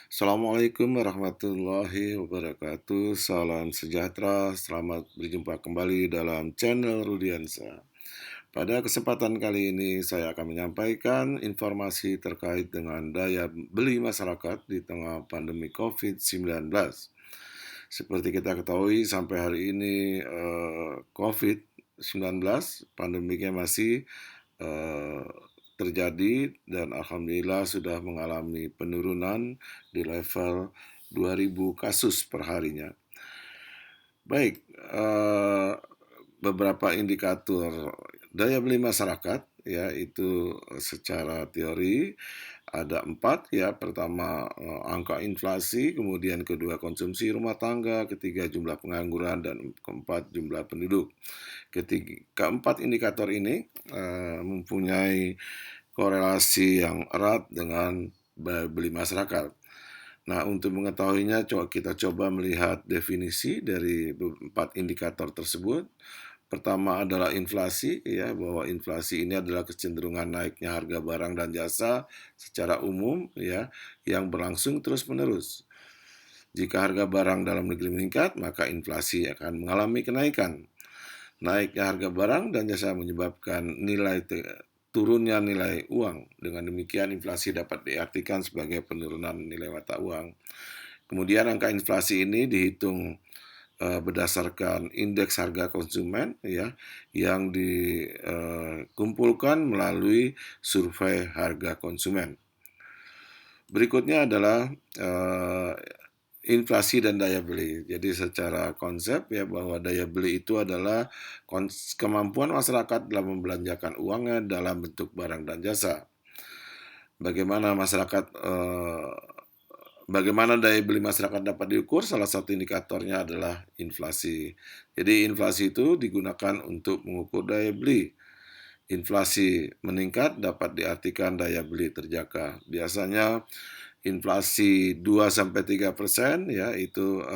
Assalamualaikum warahmatullahi wabarakatuh. Salam sejahtera. Selamat berjumpa kembali dalam channel Rudiansa. Pada kesempatan kali ini saya akan menyampaikan informasi terkait dengan daya beli masyarakat di tengah pandemi COVID-19. Seperti kita ketahui sampai hari ini COVID-19 pandemiknya masih eh, terjadi dan alhamdulillah sudah mengalami penurunan di level 2.000 kasus per harinya. Baik, beberapa indikator daya beli masyarakat ya itu secara teori ada 4 ya. Pertama angka inflasi, kemudian kedua konsumsi rumah tangga, ketiga jumlah pengangguran, dan keempat jumlah penduduk. Keempat indikator ini mempunyai korelasi yang erat dengan daya beli masyarakat. Nah, untuk mengetahuinya, kita coba melihat definisi dari empat indikator tersebut. Pertama adalah inflasi, ya, bahwa inflasi ini adalah kecenderungan naiknya harga barang dan jasa secara umum, ya, yang berlangsung terus-menerus. Jika harga barang dalam negeri meningkat, maka inflasi akan mengalami kenaikan. Naiknya harga barang dan jasa menyebabkan turunnya nilai uang. Dengan demikian, inflasi dapat diartikan sebagai penurunan nilai mata uang. Kemudian angka inflasi ini dihitung berdasarkan indeks harga konsumen ya yang dikumpulkan melalui survei harga konsumen. Berikutnya adalah inflasi dan daya beli. Jadi secara konsep ya bahwa daya beli itu adalah kemampuan masyarakat dalam membelanjakan uangnya dalam bentuk barang dan jasa. Bagaimana bagaimana daya beli masyarakat dapat diukur? Salah satu indikatornya adalah inflasi. Jadi inflasi itu digunakan untuk mengukur daya beli. Inflasi meningkat dapat diartikan daya beli terjaga. Biasanya inflasi 2-3% ya itu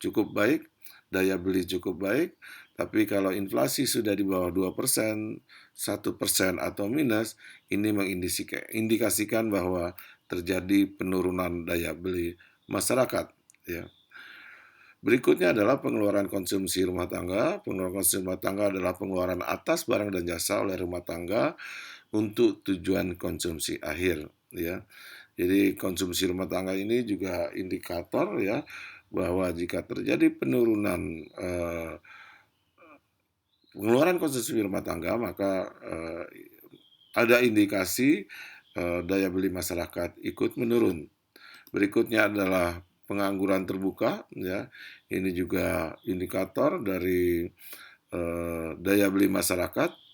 cukup baik, daya beli cukup baik. Tapi kalau inflasi sudah di bawah 2%, 1% atau minus, ini mengindikasikan bahwa terjadi penurunan daya beli masyarakat. Ya. Berikutnya adalah pengeluaran konsumsi rumah tangga. Pengeluaran konsumsi rumah tangga adalah pengeluaran atas barang dan jasa oleh rumah tangga untuk tujuan konsumsi akhir. Ya. Jadi konsumsi rumah tangga ini juga indikator ya bahwa jika terjadi penurunan pengeluaran konsumsi rumah tangga maka ada indikasi daya beli masyarakat ikut menurun. Berikutnya adalah pengangguran terbuka ya. Ini juga indikator dari daya beli masyarakat.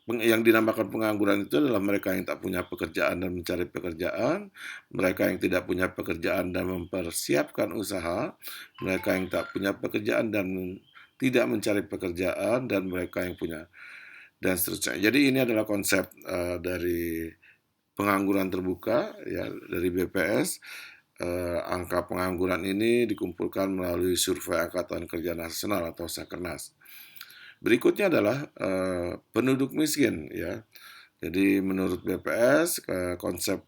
Yang dinamakan pengangguran itu adalah mereka yang tak punya pekerjaan dan mencari pekerjaan, mereka yang tidak punya pekerjaan dan mempersiapkan usaha, mereka yang tak punya pekerjaan dan tidak mencari pekerjaan, dan mereka yang punya, dan seterusnya. Jadi ini adalah konsep dari pengangguran terbuka ya dari BPS. Angka pengangguran ini dikumpulkan melalui survei Angkatan Kerja Nasional atau Sakernas. Berikutnya adalah penduduk miskin ya. Jadi menurut BPS konsep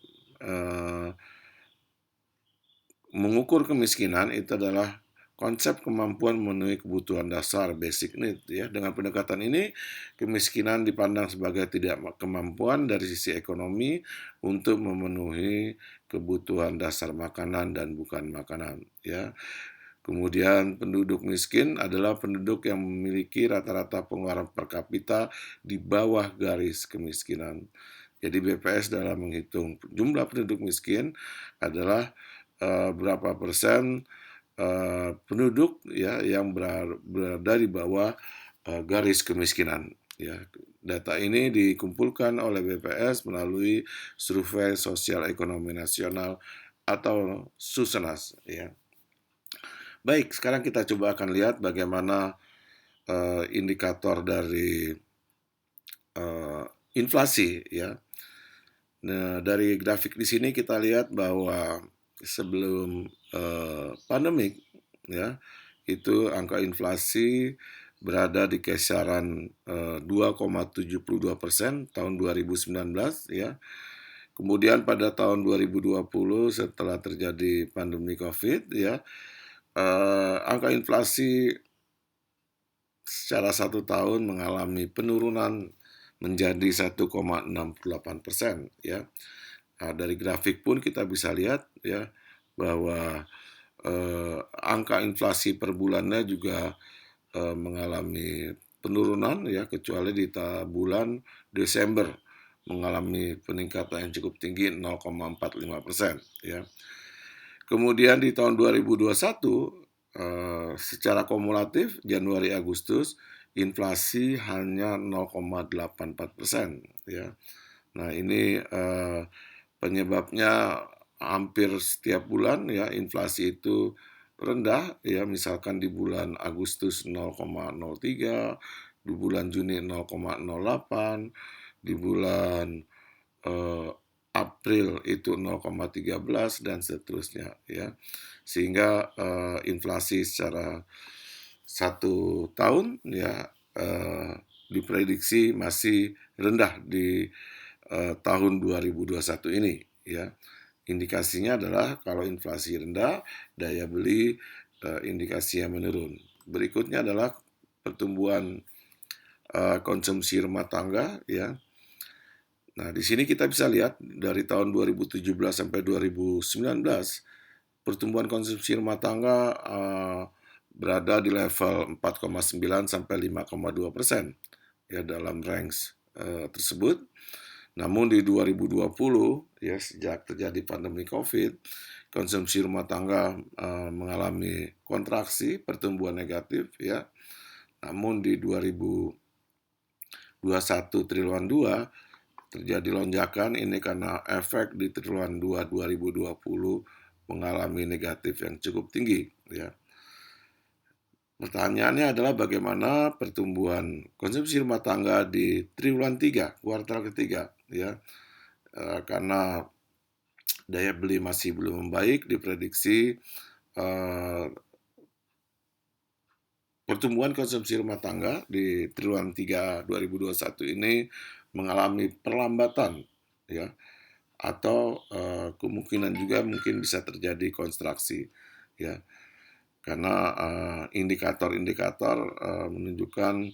mengukur kemiskinan itu adalah konsep kemampuan memenuhi kebutuhan dasar basic need ya. Dengan pendekatan ini kemiskinan dipandang sebagai tidak kemampuan dari sisi ekonomi untuk memenuhi kebutuhan dasar makanan dan bukan makanan ya. Kemudian penduduk miskin adalah penduduk yang memiliki rata-rata pengeluaran per kapita di bawah garis kemiskinan. Jadi BPS dalam menghitung jumlah penduduk miskin adalah berapa persen penduduk ya yang berada di bawah garis kemiskinan. Ya, data ini dikumpulkan oleh BPS melalui Survei Sosial Ekonomi Nasional atau Susenas. Ya. Baik, sekarang kita coba akan lihat bagaimana indikator dari inflasi ya. Nah, dari grafik di sini kita lihat bahwa sebelum pandemik ya, itu angka inflasi berada di kisaran 2,72% tahun 2019 ya. Kemudian pada tahun 2020 setelah terjadi pandemi Covid ya, angka inflasi secara 1 tahun mengalami penurunan menjadi 1,68% ya. Nah, dari grafik pun kita bisa lihat ya bahwa angka inflasi per bulannya juga mengalami penurunan ya, kecuali di bulan Desember mengalami peningkatan yang cukup tinggi 0,45% ya. Kemudian di tahun 2021 secara kumulatif Januari Agustus inflasi hanya 0,84% ya. Nah, ini penyebabnya hampir setiap bulan ya inflasi itu rendah ya, misalkan di bulan Agustus 0,03, di bulan Juni 0,08, di bulan eh, April itu 0,13 dan seterusnya ya. Sehingga inflasi secara 1 tahun ya diprediksi masih rendah di tahun 2021 ini ya. Indikasinya adalah kalau inflasi rendah, daya beli indikasinya menurun. Berikutnya adalah pertumbuhan konsumsi rumah tangga ya. Nah, di sini kita bisa lihat dari tahun 2017 sampai 2019 pertumbuhan konsumsi rumah tangga berada di level 4,9 sampai 5,2% ya dalam range tersebut. Namun di 2020 ya sejak terjadi pandemi Covid, konsumsi rumah tangga mengalami kontraksi, pertumbuhan negatif ya. Namun di 2021 triwulan 2 terjadi lonjakan ini karena efek di triwulan 2 2020 mengalami negatif yang cukup tinggi ya. Pertanyaannya adalah bagaimana pertumbuhan konsumsi rumah tangga di triwulan 3, kuartal ketiga ya. Karena daya beli masih belum membaik, diprediksi pertumbuhan konsumsi rumah tangga di triwulan 3 2021 ini mengalami perlambatan ya, atau kemungkinan juga mungkin bisa terjadi kontraksi ya, karena indikator-indikator menunjukkan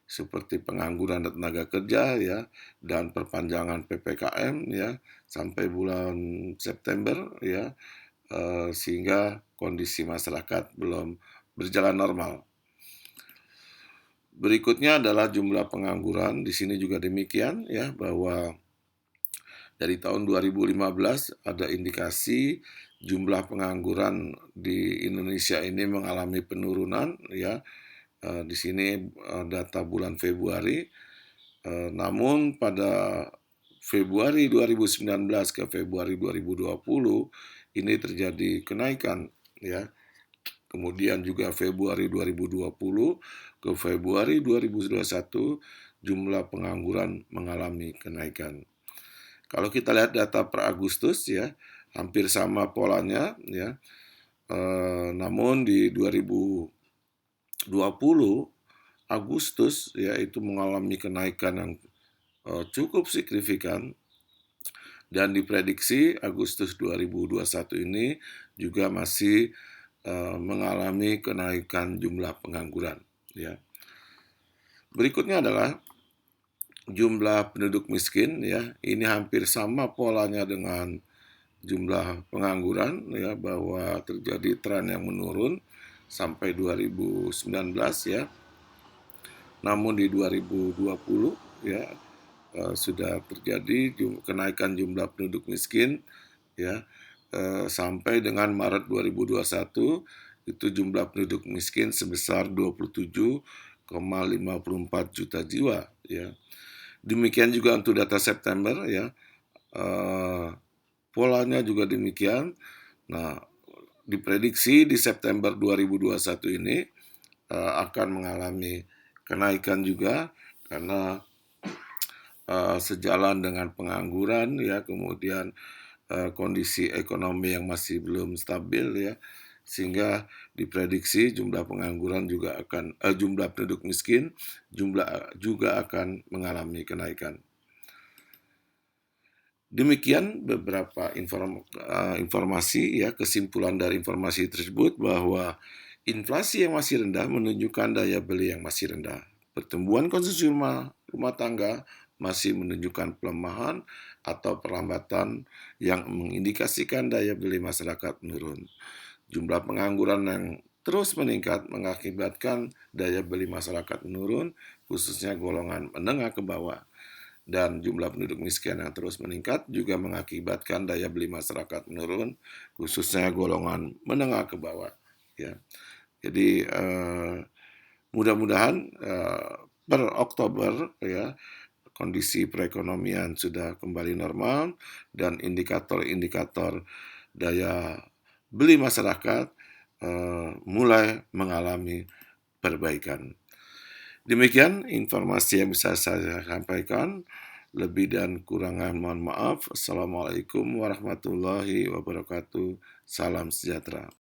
seperti pengangguran dan tenaga kerja ya, dan perpanjangan PPKM ya sampai bulan September ya, sehingga kondisi masyarakat belum berjalan normal. Berikutnya adalah jumlah pengangguran. Di sini juga demikian ya, bahwa dari tahun 2015 ada indikasi jumlah pengangguran di Indonesia ini mengalami penurunan ya. Di sini data bulan Februari. Namun pada Februari 2019 ke Februari 2020 ini terjadi kenaikan ya. Kemudian juga Februari 2020 ke Februari 2021 jumlah pengangguran mengalami kenaikan. Kalau kita lihat data per Agustus ya, hampir sama polanya ya. Namun di 2020 Agustus ya itu mengalami kenaikan yang cukup signifikan, dan diprediksi Agustus 2021 ini juga masih mengalami kenaikan jumlah pengangguran ya. Berikutnya adalah jumlah penduduk miskin ya. Ini hampir sama polanya dengan jumlah pengangguran ya, bahwa terjadi tren yang menurun sampai 2019 ya. Namun di 2020 ya sudah terjadi kenaikan jumlah penduduk miskin ya, sampai dengan Maret 2021 itu jumlah penduduk miskin sebesar 27,54 juta jiwa ya. Demikian juga untuk data September ya, polanya juga demikian. Nah, diprediksi di September 2021 ini akan mengalami kenaikan juga karena sejalan dengan pengangguran ya, kemudian kondisi ekonomi yang masih belum stabil ya, sehingga diprediksi jumlah pengangguran juga akan jumlah penduduk miskin juga akan mengalami kenaikan. Demikian beberapa informasi ya, kesimpulan dari informasi tersebut bahwa inflasi yang masih rendah menunjukkan daya beli yang masih rendah. Pertumbuhan konsumsi rumah tangga masih menunjukkan pelemahan atau perlambatan yang mengindikasikan daya beli masyarakat menurun. Jumlah pengangguran yang terus meningkat mengakibatkan daya beli masyarakat menurun, khususnya golongan menengah ke bawah. Dan jumlah penduduk miskin yang terus meningkat juga mengakibatkan daya beli masyarakat menurun, khususnya golongan menengah ke bawah. Ya, jadi mudah-mudahan per Oktober ya kondisi perekonomian sudah kembali normal dan indikator-indikator daya beli masyarakat mulai mengalami perbaikan. Demikian informasi yang bisa saya sampaikan. Lebih dan kurangnya mohon maaf. Assalamualaikum warahmatullahi wabarakatuh. Salam sejahtera.